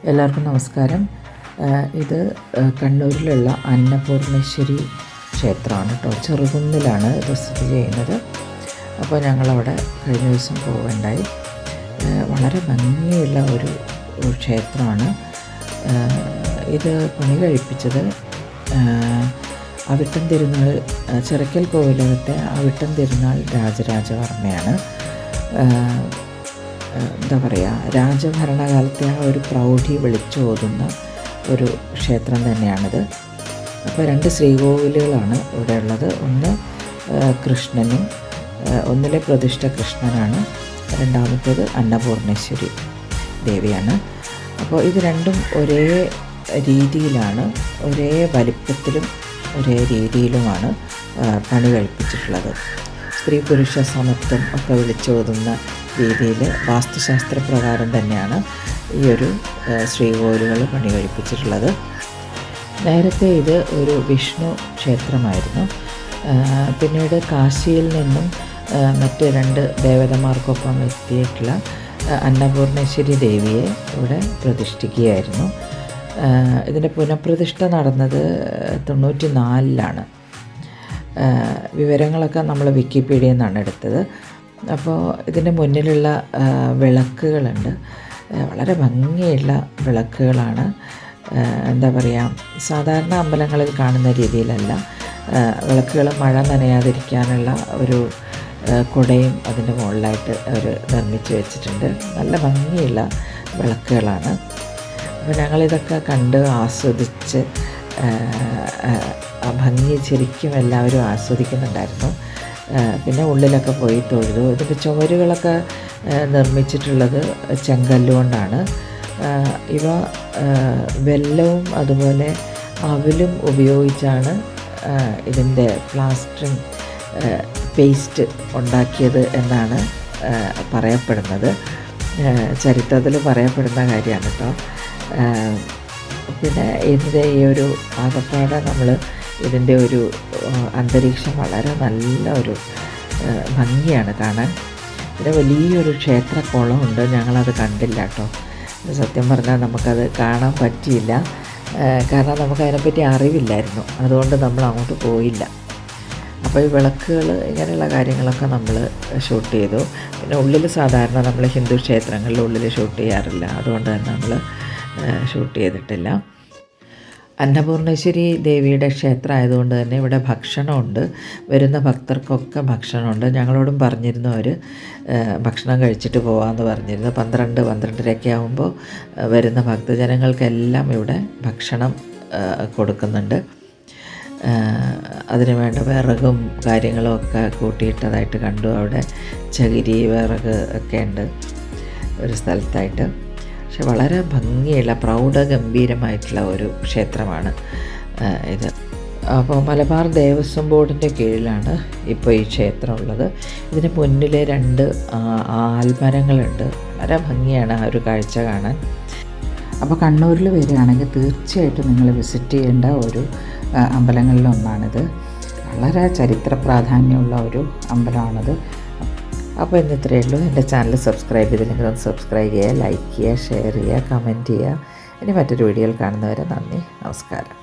എല്ലാവർക്കും നമസ്കാരം. ഇത് കണ്ണൂരിലുള്ള അന്നപൂർണേശ്വരി ക്ഷേത്രമാണ് കേട്ടോ. ചെറുകുന്നിലാണ് ഇത് സ്ഥിതി ചെയ്യുന്നത്. അപ്പോൾ ഞങ്ങളവിടെ കഴിഞ്ഞ ദിവസം പോവുകയുണ്ടായി. വളരെ ഭംഗിയുള്ള ഒരു ക്ഷേത്രമാണ്. ഇത് പണി കഴിപ്പിച്ചത് അവിട്ടം തിരുനാൾ, ചിറക്കൽ കോവിലകത്തെ അവിട്ടം തിരുനാൾ രാജരാജവർമ്മയാണ്. എന്താ പറയുക, രാജഭരണകാലത്തെ ആ ഒരു പ്രൗഢി വിളിച്ചോതുന്ന ഒരു ക്ഷേത്രം തന്നെയാണിത്. അപ്പോൾ 2 ശ്രീകോവിലുകളാണ് ഇവിടെ ഉള്ളത്. ഒന്ന് കൃഷ്ണനും, ഒന്നിലെ പ്രതിഷ്ഠ കൃഷ്ണനാണ്, രണ്ടാമത്തേത് അന്നപൂർണേശ്വരി ദേവിയാണ്. അപ്പോൾ ഇത് രണ്ടും ഒരേ രീതിയിലാണ്, ഒരേ വലിപ്പത്തിലും ഒരേ രീതിയിലുമാണ് പണി കഴിപ്പിച്ചിട്ടുള്ളത്. സ്ത്രീ പുരുഷ സമത്വം ഒക്കെ വിളിച്ചോതുന്ന രീതിയിൽ വാസ്തുശാസ്ത്രപ്രകാരം തന്നെയാണ് ഈ ഒരു ശ്രീകോവിലുകൾ പണി കഴിപ്പിച്ചിട്ടുള്ളത്. നേരത്തെ ഇത് ഒരു വിഷ്ണു ക്ഷേത്രമായിരുന്നു. പിന്നീട് കാശിയിൽ നിന്നും മറ്റ് 2 ദേവതമാർക്കൊപ്പം എത്തിയിട്ടുള്ള അന്നപൂർണേശ്വരി ദേവിയെ ഇവിടെ പ്രതിഷ്ഠിക്കുകയായിരുന്നു. ഇതിൻ്റെ പുനഃപ്രതിഷ്ഠ നടന്നത് 94-ലാണ്. വിവരങ്ങളൊക്കെ നമ്മൾ വിക്കിപീഡിയയിൽ നിന്നാണ് എടുത്തത്. അപ്പോൾ ഇതിൻ്റെ മുന്നിലുള്ള വിളക്കുകളുണ്ട്, വളരെ ഭംഗിയുള്ള വിളക്കുകളാണ്. എന്താ പറയുക, സാധാരണ അമ്പലങ്ങളിൽ കാണുന്ന രീതിയിലല്ല. വിളക്കുകൾ മഴ നനയാതിരിക്കാനുള്ള ഒരു കുടയും അതിൻ്റെ മുകളിലായിട്ട് അവർ നിർമ്മിച്ച് വെച്ചിട്ടുണ്ട്. നല്ല ഭംഗിയുള്ള വിളക്കുകളാണ്. അപ്പോൾ ഞങ്ങളിതൊക്കെ കണ്ട് ആസ്വദിച്ച് ആ ഭംഗി ശരിക്കും എല്ലാവരും ആസ്വദിക്കുന്നുണ്ടായിരുന്നു. പിന്നെ ഉള്ളിലൊക്കെ പോയി തൊഴുതു. ഇതിൻ്റെ ചുവരുകളൊക്കെ നിർമ്മിച്ചിട്ടുള്ളത് ചെങ്കല്ലുകൊണ്ടാണ്. ഇവ വെല്ലവും അതുപോലെ അവിലും ഉപയോഗിച്ചാണ് ഇതിൻ്റെ പ്ലാസ്റ്ററിങ് പേസ്റ്റ് ഉണ്ടാക്കിയത് എന്നാണ് പറയപ്പെടുന്നത്. ചരിത്രത്തിൽ പറയപ്പെടുന്ന കാര്യമാണ് കേട്ടോ. പിന്നെ ഇതിൻ്റെ ഈ ഒരു ആകപ്പാടെ നമ്മൾ ഇതിൻ്റെ ഒരു അന്തരീക്ഷം വളരെ നല്ല ഒരു ഭംഗിയാണ് കാണാൻ. പിന്നെ വലിയൊരു ക്ഷേത്രക്കുളമുണ്ട്, ഞങ്ങളത് കണ്ടില്ല കേട്ടോ. സത്യം പറഞ്ഞാൽ നമുക്കത് കാണാൻ പറ്റിയില്ല, കാരണം നമുക്കതിനെപ്പറ്റി അറിവില്ലായിരുന്നു. അതുകൊണ്ട് നമ്മൾ അങ്ങോട്ട് പോയില്ല. അപ്പോൾ ഈ വിളക്കുകൾ, ഇങ്ങനെയുള്ള കാര്യങ്ങളൊക്കെ നമ്മൾ ഷൂട്ട് ചെയ്തു. പിന്നെ ഉള്ളിൽ സാധാരണ നമ്മൾ ഹിന്ദു ക്ഷേത്രങ്ങളിൽ ഉള്ളിൽ ഷൂട്ട് ചെയ്യാറില്ല, അതുകൊണ്ട് തന്നെ നമ്മൾ ഷൂട്ട് ചെയ്തിട്ടില്ല. അന്നപൂർണേശ്വരി ദേവിയുടെ ക്ഷേത്രം ആയതുകൊണ്ട് തന്നെ ഇവിടെ ഭക്ഷണമുണ്ട്. വരുന്ന ഭക്തർക്കൊക്കെ ഭക്ഷണമുണ്ട്. ഞങ്ങളോടും പറഞ്ഞിരുന്നു അവർ ഭക്ഷണം കഴിച്ചിട്ട് പോകാമെന്ന് പറഞ്ഞിരുന്നു. 12-12:30 ആകുമ്പോൾ വരുന്ന ഭക്തജനങ്ങൾക്കെല്ലാം ഇവിടെ ഭക്ഷണം കൊടുക്കുന്നുണ്ട്. അതിന് വേണ്ട വിറകും കാര്യങ്ങളും ഒക്കെ കൂട്ടിയിട്ടതായിട്ട് കണ്ടു. അവിടെ ചകിരി, വിറക് ഒക്കെ ഉണ്ട് ഒരു സ്ഥലത്തായിട്ട്. പക്ഷെ വളരെ ഭംഗിയുള്ള പ്രൗഢഗംഭീരമായിട്ടുള്ള ഒരു ക്ഷേത്രമാണ് ഇത്. അപ്പോൾ മലബാർ ദേവസ്വം ബോർഡിൻ്റെ കീഴിലാണ് ഇപ്പോൾ ഈ ക്ഷേത്രം ഉള്ളത്. ഇതിന് മുന്നിൽ 2 ആൽമരങ്ങളുണ്ട്. വളരെ ഭംഗിയാണ് ആ ഒരു കാഴ്ച കാണാൻ. അപ്പോൾ കണ്ണൂരിൽ വരികയാണെങ്കിൽ തീർച്ചയായിട്ടും നിങ്ങൾ വിസിറ്റ് ചെയ്യേണ്ട ഒരു അമ്പലങ്ങളിലൊന്നാണിത്. വളരെ ചരിത്ര പ്രാധാന്യമുള്ള ഒരു അമ്പലമാണിത്. അപ്പോൾ ഇന്ന് ഇത്രയേ ഉള്ളൂ. എൻ്റെ ചാനൽ സബ്സ്ക്രൈബ് ചെയ്തില്ലെങ്കിൽ ഒന്ന് സബ്സ്ക്രൈബ് ചെയ്യുക, ലൈക്ക് ചെയ്യുക, ഷെയർ ചെയ്യുക, കമൻറ്റ് ചെയ്യുക. ഇനി മറ്റൊരു വീഡിയോയിൽ കാണുന്നവരെ നന്ദി, നമസ്കാരം.